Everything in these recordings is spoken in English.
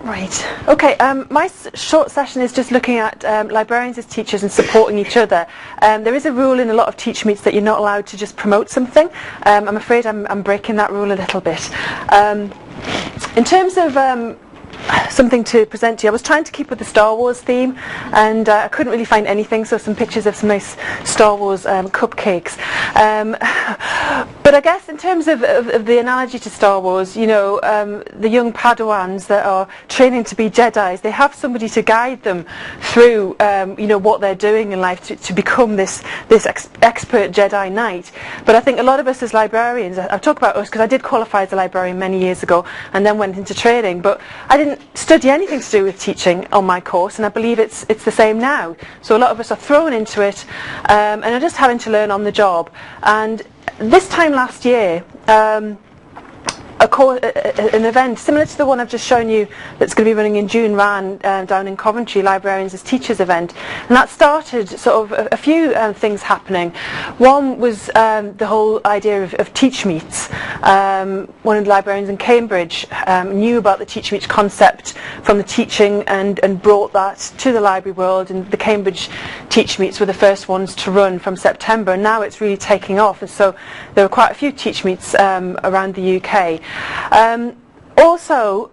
Right, okay, my short session is just looking at librarians as teachers and supporting each other. There is a rule in a lot of TeachMeets that you're not allowed to just promote something. I'm afraid I'm breaking that rule a little bit. In terms of something to present to you, I was trying to keep with the Star Wars theme, and I couldn't really find anything, so some pictures of some nice Star Wars cupcakes. But I guess in terms of the analogy to Star Wars, you know, the young Padawans that are training to be Jedis, they have somebody to guide them through, you know, what they're doing in life to become this expert Jedi Knight. But I think a lot of us as librarians, I've talked about us because I did qualify as a librarian many years ago and then went into training, but I didn't study anything to do with teaching on my course, and I believe it's the same now. So a lot of us are thrown into it and are just having to learn on the job. And this time last year, an event similar to the one I've just shown you that's going to be running in June ran down in Coventry, Librarians as Teachers event, and that started sort of a few things happening. One was the whole idea of TeachMeets. One of the librarians in Cambridge knew about the TeachMeet concept from the teaching and brought that to the library world, and the Cambridge TeachMeets were the first ones to run from September, and now it's really taking off, and so there were quite a few TeachMeets around the UK. Also,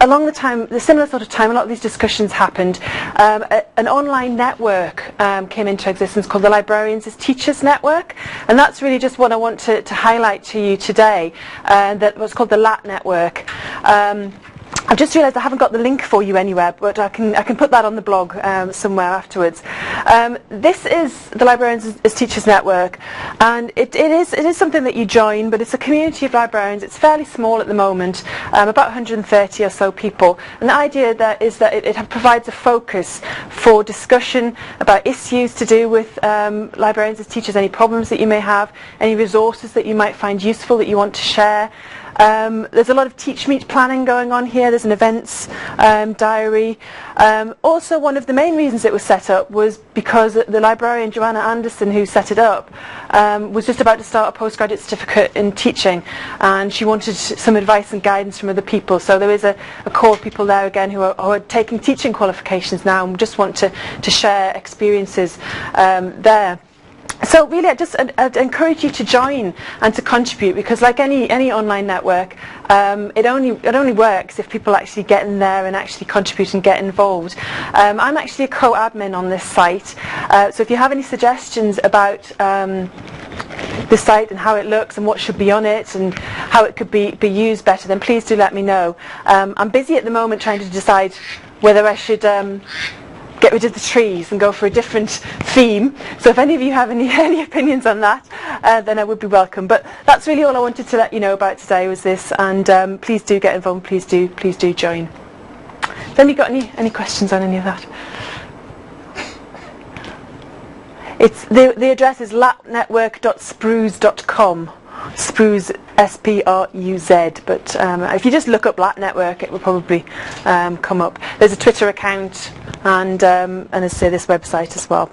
along the similar sort of time, a lot of these discussions happened. An online network came into existence called the Librarians as Teachers Network, and that's really just what I want to highlight to you today. That was called the LAT Network. I've just realised I haven't got the link for you anywhere, but I can put that on the blog somewhere afterwards. This is the Librarians as Teachers Network, and it is something that you join, but it's a community of librarians. It's fairly small at the moment, about 130 or so people, and the idea there is that it provides a focus for discussion about issues to do with librarians as teachers, any problems that you may have, any resources that you might find useful that you want to share. There's a lot of TeachMeet planning going on here. There's an events diary. Also, one of the main reasons it was set up was because the librarian Joanna Anderson, who set it up, was just about to start a postgraduate certificate in teaching, and she wanted some advice and guidance from other people. So there is a core of people there again who are taking teaching qualifications now and just want to share experiences there. So really, I'd encourage you to join and to contribute, because like any online network, it only works if people actually get in there and actually contribute and get involved. I'm actually a co-admin on this site, so if you have any suggestions about the site and how it looks and what should be on it and how it could be used better, then please do let me know. I'm busy at the moment trying to decide whether I should get rid of the trees and go for a different theme. So if any of you have any opinions on that, then I would be welcome. But that's really all I wanted to let you know about today was this, and please do get involved. Please do join. Have you got any questions on any of that? It's the address is latnetwork.spruz.com. Spruz, S-P-R-U-Z, but if you just look up LAT Network, it will probably come up. There's a Twitter account and as I say, this website as well.